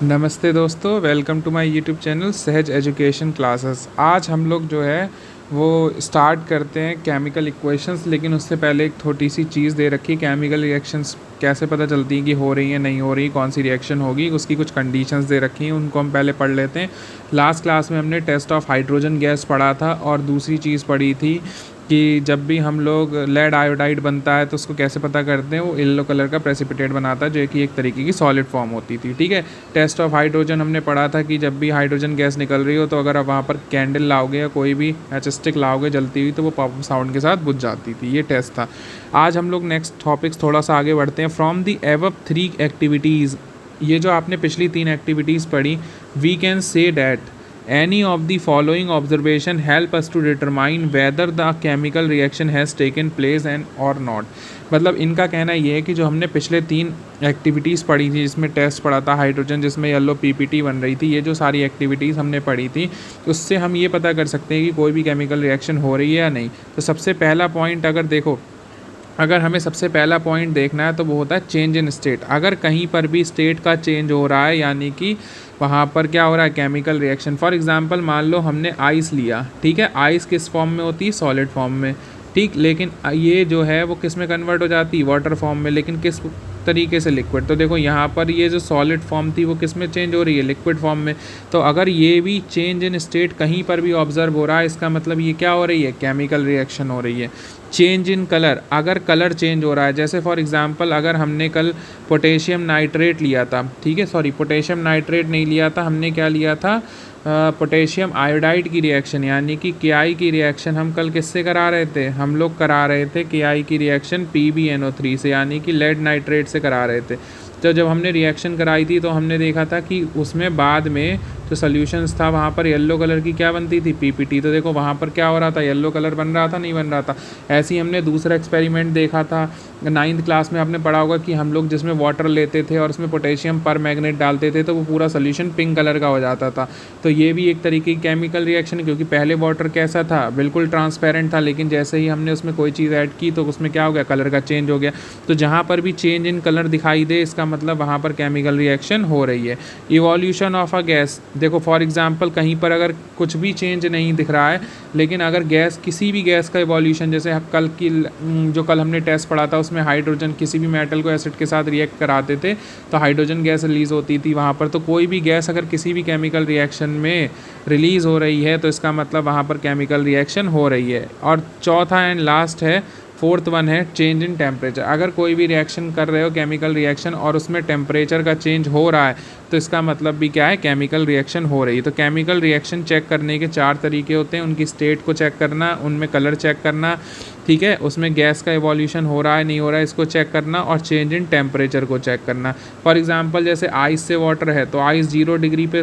नमस्ते दोस्तों, welcome to my YouTube channel Sahaj education classes. आज हम लोग जो है वो स्टार्ट करते हैं केमिकल इक्वेशंस। लेकिन उससे पहले एक छोटी सी चीज़ दे रखी है, केमिकल रिएक्शंस कैसे पता चलती हैं कि हो रही हैं नहीं हो रही, कौन सी रिएक्शन होगी, उसकी कुछ कंडीशंस दे रखी हैं, उनको हम पहले पढ़ लेते हैं। लास्ट क्लास में हमने टेस्ट ऑफ हाइड्रोजन गैस पढ़ा था और दूसरी चीज़ पढ़ी थी कि जब भी हम लोग लेड आयोडाइड बनता है तो उसको कैसे पता करते हैं, वो येलो कलर का प्रेसिपिटेट बनाता है जो कि एक तरीके की सॉलिड फॉर्म होती थी। ठीक है, टेस्ट ऑफ हाइड्रोजन हमने पढ़ा था कि जब भी हाइड्रोजन गैस निकल रही हो तो अगर आप वहाँ पर कैंडल लाओगे या कोई भी मैच स्टिक लाओगे जलती हुई तो वो पॉप साउंड के साथ बुझ जाती थी। ये टेस्ट था। आज हम लोग नेक्स्ट टॉपिक्स थोड़ा सा आगे बढ़ते हैं। फ्रॉम दी एबव 3 एक्टिविटीज़, ये जो आपने पिछली 3 एक्टिविटीज़ पढ़ी, we can say that any of the following observation help us to determine whether the chemical reaction has taken place and or not। मतलब इनका कहना ये है कि जो हमने पिछले 3 एक्टिविटीज़ पढ़ी थी, जिसमें टेस्ट पढ़ा था हाइड्रोजन, जिसमें येलो पीपीटी बन रही थी, ये जो सारी एक्टिविटीज़ हमने पढ़ी थी उससे हम ये पता कर सकते हैं कि कोई भी केमिकल रिएक्शन हो रही है या नहीं। तो सबसे पहला पॉइंट अगर हमें सबसे पहला पॉइंट देखना है तो वो होता है चेंज इन स्टेट। अगर कहीं पर भी स्टेट का चेंज हो रहा है यानी कि वहाँ पर क्या हो रहा है, केमिकल रिएक्शन। फॉर एग्जांपल मान लो हमने आइस लिया, ठीक है, आइस किस फॉर्म में होती है, सॉलिड फॉर्म में, ठीक, लेकिन ये जो है वो किस में कन्वर्ट हो जाती है, वाटर फॉर्म में, लेकिन किस तरीके से, लिक्विड। तो देखो यहाँ पर ये जो सॉलिड फॉर्म थी वो किस में चेंज हो रही है, लिक्विड फॉर्म में। तो अगर ये भी चेंज इन स्टेट कहीं पर भी ऑब्जर्व हो रहा है, इसका मतलब ये क्या हो रही है, केमिकल रिएक्शन हो रही है। चेंज इन कलर, अगर कलर चेंज हो रहा है, जैसे फॉर एग्जांपल अगर हमने कल पोटेशियम नाइट्रेट लिया था, ठीक है, सॉरी पोटेशियम नाइट्रेट नहीं लिया था, हमने क्या लिया था, पोटेशियम आयोडाइड की रिएक्शन यानी कि KI की रिएक्शन हम कल किससे करा रहे थे, हम लोग करा रहे थे KI की रिएक्शन PbNO3 से यानी कि लेड नाइट्रेट से करा रहे थे। तो जब हमने रिएक्शन कराई थी तो हमने देखा था कि उसमें बाद में जो सॉल्यूशंस था वहाँ पर येलो कलर की क्या बनती थी, PPT। तो देखो वहाँ पर क्या हो रहा था, येलो कलर बन रहा था, नहीं बन रहा था। ऐसे ही हमने दूसरा एक्सपेरिमेंट देखा था 9th क्लास में, आपने पढ़ा होगा कि हम लोग जिसमें वाटर लेते थे और उसमें पोटेशियम पर मैग्नेट डालते थे तो वो पूरा सोल्यूशन पिंक कलर का हो जाता था। तो ये भी एक तरीके की केमिकल रिएक्शन है, क्योंकि पहले वाटर कैसा था, बिल्कुल ट्रांसपेरेंट था, लेकिन जैसे ही हमने उसमें कोई चीज़ ऐड की तो उसमें क्या हो गया, कलर का चेंज हो गया। तो जहाँ पर भी चेंज इन कलर दिखाई दे इसका मतलब वहाँ पर केमिकल रिएक्शन हो रही है। इवोल्यूशन ऑफ अ गैस, देखो फॉर एग्जांपल कहीं पर अगर कुछ भी चेंज नहीं दिख रहा है, लेकिन अगर गैस, किसी भी गैस का इवोल्यूशन, जैसे कल हमने टेस्ट पढ़ा था उसमें हाइड्रोजन किसी भी मेटल को एसिड के साथ रिएक्ट कराते थे तो हाइड्रोजन गैस रिलीज़ होती थी वहाँ पर। तो कोई भी गैस अगर किसी भी केमिकल रिएक्शन में रिलीज़ हो रही है तो इसका मतलब वहाँ पर केमिकल रिएक्शन हो रही है। और चौथा एंड लास्ट है, फोर्थ वन है चेंज इन टेम्परेचर। अगर कोई भी रिएक्शन कर रहे हो केमिकल रिएक्शन और उसमें टेम्परेचर का चेंज हो रहा है तो इसका मतलब भी क्या है, केमिकल रिएक्शन हो रही है। तो केमिकल रिएक्शन चेक करने के 4 तरीके होते हैं, उनकी स्टेट को चेक करना, उनमें कलर चेक करना, ठीक है, उसमें गैस का इवोल्यूशन हो रहा है नहीं हो रहा है इसको चेक करना, और चेंज इन टेम्परेचर को चेक करना। फॉर एग्जांपल जैसे आइस से वाटर है तो आइस 0 डिग्री पे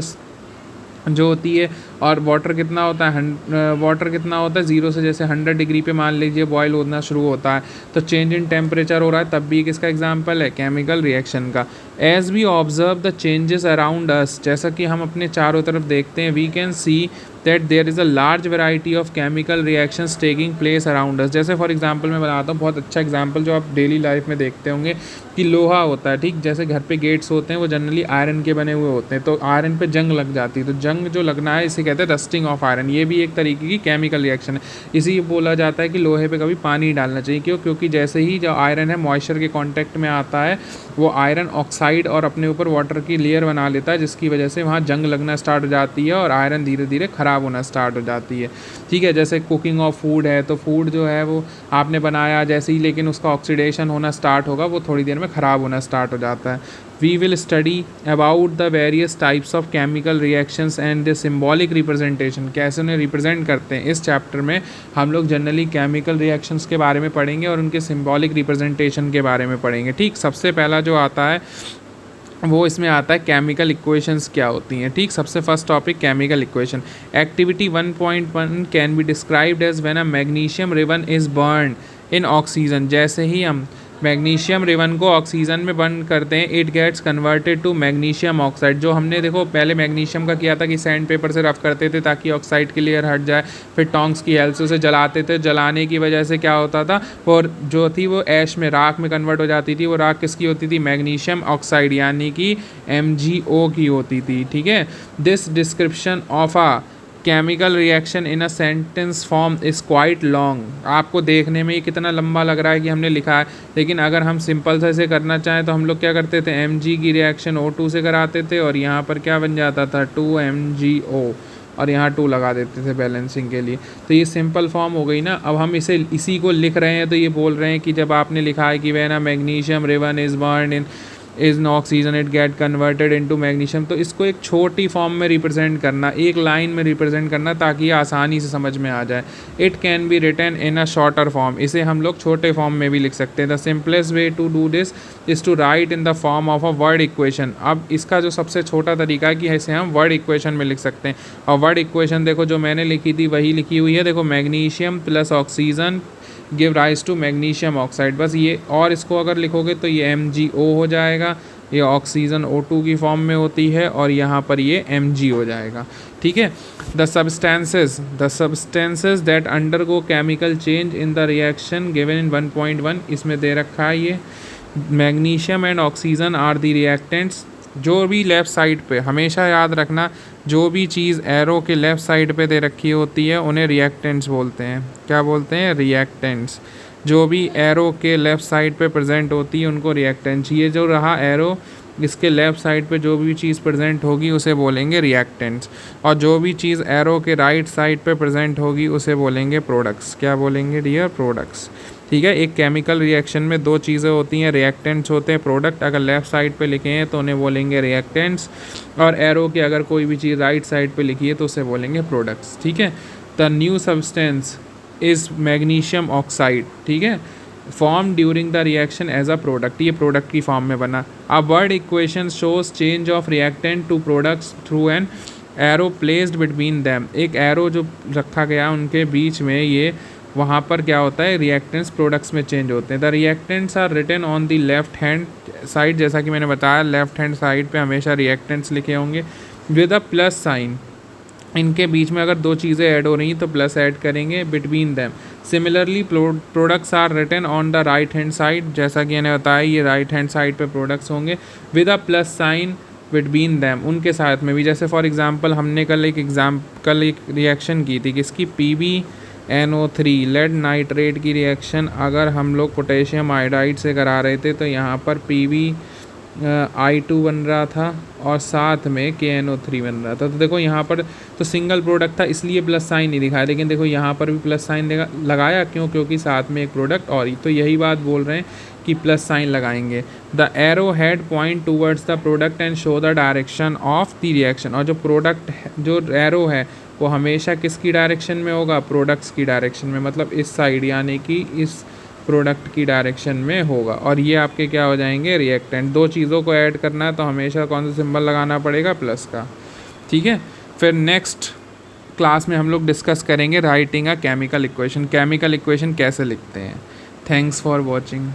जो होती है, और वाटर कितना होता है, 0 से जैसे 100 डिग्री पे मान लीजिए बॉयल होना शुरू होता है, तो चेंज इन टेम्परेचर हो रहा है, तब भी किसका एग्जांपल है, केमिकल रिएक्शन का। As we observe the changes around us, जैसा कि हम अपने चारों तरफ देखते हैं, we can see that there is a large variety of chemical reactions taking place around us. जैसे फॉर एग्जांपल मैं बताता हूँ, बहुत अच्छा एग्जांपल जो आप डेली लाइफ में देखते होंगे कि लोहा होता है, ठीक, जैसे घर पे गेट्स होते हैं वो जनरली आयरन के बने हुए होते हैं, तो आयरन पे जंग लग जाती है, तो जंग जो लगना है इसे कहते हैं रस्टिंग ऑफ आयरन। ये भी एक तरीके की केमिकल रिएक्शन है। इसी बोला जाता है कि लोहे पे कभी पानी नहीं डालना चाहिए, क्योंकि जैसे ही जो आयरन है मॉइस्चर के कांटेक्ट में आता है वो आयरन ऑक्साइड और अपने ऊपर वाटर की लेयर बना लेता है, जिसकी वजह से वहाँ जंग लगना स्टार्ट हो जाती है और आयरन धीरे धीरे ख़राब होना स्टार्ट हो जाती है। ठीक है, जैसे कुकिंग ऑफ फूड है तो फूड जो है वो आपने बनाया जैसे ही, लेकिन उसका ऑक्सीडेशन होना स्टार्ट होगा, वो थोड़ी देर में ख़राब होना स्टार्ट हो जाता है। We will study about the various types of chemical reactions and the symbolic representation, कैसे उन्हें रिप्रेजेंट करते हैं। इस चैप्टर में हम लोग जनरली केमिकल रिएक्शंस के बारे में पढ़ेंगे और उनके सिम्बॉलिक रिप्रेजेंटेशन के बारे में पढ़ेंगे। ठीक, सबसे पहला जो आता है वो इसमें आता है केमिकल इक्वेशंस क्या होती हैं। ठीक, सबसे first topic chemical equation. Activity 1.1 can be described as when a magnesium ribbon is burn in oxygen. जैसे ही हम मैग्नीशियम रिवन को ऑक्सीजन में बंद करते हैं, it gets converted to magnesium oxide. जो हमने देखो पहले मैग्नीशियम का किया था कि सैंड पेपर से रफ करते थे ताकि ऑक्साइड की लेयर हट जाए, फिर टोंग्स की हेल्प से उसे जलाते थे, जलाने की वजह से क्या होता था, और जो थी वो ऐश में, राख में कन्वर्ट हो जाती थी। वो राख किसकी होती थी, मैग्नीशियम ऑक्साइड यानी कि MgO की होती थी। ठीक है, this description of a chemical reaction in a sentence form is quite long. आपको देखने में ये कितना लंबा लग रहा है कि हमने लिखा है, लेकिन अगर हम सिंपल से इसे करना चाहें तो हम लोग क्या करते थे, Mg की रिएक्शन O2 से कराते थे और यहाँ पर क्या बन जाता था 2MgO, और यहाँ 2 लगा देते थे बैलेंसिंग के लिए। तो ये सिंपल फॉर्म हो गई ना। अब हम इसी को लिख रहे हैं तो ये बोल रहे हैं कि जब आपने लिखा है कि वह ना magnesium ribbon is burn in is no oxygen it get converted into magnesium, तो इसको एक छोटी फॉर्म में रिप्रेजेंट करना, एक लाइन में रिप्रेजेंट करना ताकि ये आसानी से समझ में आ जाए। It can be written in a shorter form, इसे हम लोग छोटे फॉर्म में भी लिख सकते हैं। The simplest way to do this is to write in the form of a word equation. अब इसका जो सबसे छोटा तरीका है कि इसे हम वर्ड इक्वेशन में लिख सकते हैं। और वर्ड इक्वेशन देखो जो मैंने लिखी थी वही लिखी हुई है, देखो magnesium plus oxygen give rise to magnesium oxide, बस ये। और इसको अगर लिखोगे तो ये MgO हो जाएगा, ये ऑक्सीजन O2 की फॉर्म में होती है, और यहाँ पर ये Mg हो जाएगा। ठीक है, the substances that undergo chemical change in the reaction given in 1.1, इसमें दे रखा है ये magnesium and oxygen are the reactants. जो भी लेफ़्ट साइड पे, हमेशा याद रखना, जो भी चीज़ एरो के लेफ़्ट साइड पे दे रखी होती है उन्हें रिएक्टेंट्स बोलते हैं। क्या बोलते हैं, रिएक्टेंट्स। जो भी एरो के लेफ़्ट साइड पे प्रेजेंट होती है उनको रिएक्टेंट्स। ये जो रहा एरो, इसके लेफ़्ट साइड पे जो भी चीज़ प्रेजेंट होगी उसे बोलेंगे रिएक्टेंट्स, और जो भी चीज़ एरो के राइट साइड पे प्रेजेंट होगी उसे बोलेंगे प्रोडक्ट्स। क्या बोलेंगे डियर, प्रोडक्ट्स। ठीक है, एक केमिकल रिएक्शन में दो चीज़ें होती हैं, रिएक्टेंट्स होते हैं, प्रोडक्ट। अगर लेफ़्ट साइड पे लिखे हैं तो उन्हें बोलेंगे रिएक्टेंट्स, और एरो के अगर कोई भी चीज़ राइट साइड पे लिखी है तो उसे बोलेंगे प्रोडक्ट्स। ठीक है, the new substance is magnesium oxide. ठीक है, form during the reaction as a product, ये प्रोडक्ट की फॉर्म में बना। A word equation shows change of reactant to products through an arrow placed between them. एक arrow जो रखा गया उनके बीच में, ये वहाँ पर क्या होता है, रिएक्टेंट्स प्रोडक्ट्स में चेंज होते हैं। The reactants are written on the left hand side, जैसा कि मैंने बताया लेफ्ट हैंड साइड पे हमेशा रिएक्टेंट्स लिखे होंगे विद अ प्लस साइन। इनके बीच में अगर दो चीज़ें ऐड हो रही तो प्लस ऐड करेंगे between them. Similarly products are written on the right hand side, जैसा कि मैंने बताया ये राइट हैंड साइड पे प्रोडक्ट्स होंगे with a plus sign between them, उनके साथ में भी। जैसे फॉर एग्जांपल हमने कल एक रिएक्शन की थी किसकी, PbNO3 लेड नाइट्रेट की रिएक्शन अगर हम लोग पोटेशियम आयोडाइड से करा रहे थे तो यहाँ पर PbI2 बन रहा था और साथ में KNO3 बन रहा था। तो देखो यहाँ पर तो सिंगल प्रोडक्ट था इसलिए प्लस साइन नहीं दिखाया, लेकिन देखो यहाँ पर भी प्लस साइन लगाया, क्यों, क्योंकि साथ में एक प्रोडक्ट और ही। तो यही बात बोल रहे हैं कि प्लस साइन लगाएंगे। The arrow head point towards the product and show the direction of the reaction. और जो प्रोडक्ट जो एरो है वो हमेशा किसकी डायरेक्शन में होगा, प्रोडक्ट्स की डायरेक्शन में, मतलब इस साइड, यानी कि इस प्रोडक्ट की डायरेक्शन में होगा। और ये आपके क्या हो जाएंगे, रिएक्टेंट। दो चीज़ों को ऐड करना है तो हमेशा कौन सा सिंबल लगाना पड़ेगा, प्लस का। ठीक है, फिर नेक्स्ट क्लास में हम लोग डिस्कस करेंगे writing a chemical equation, chemical equation कैसे लिखते हैं। Thanks for watching.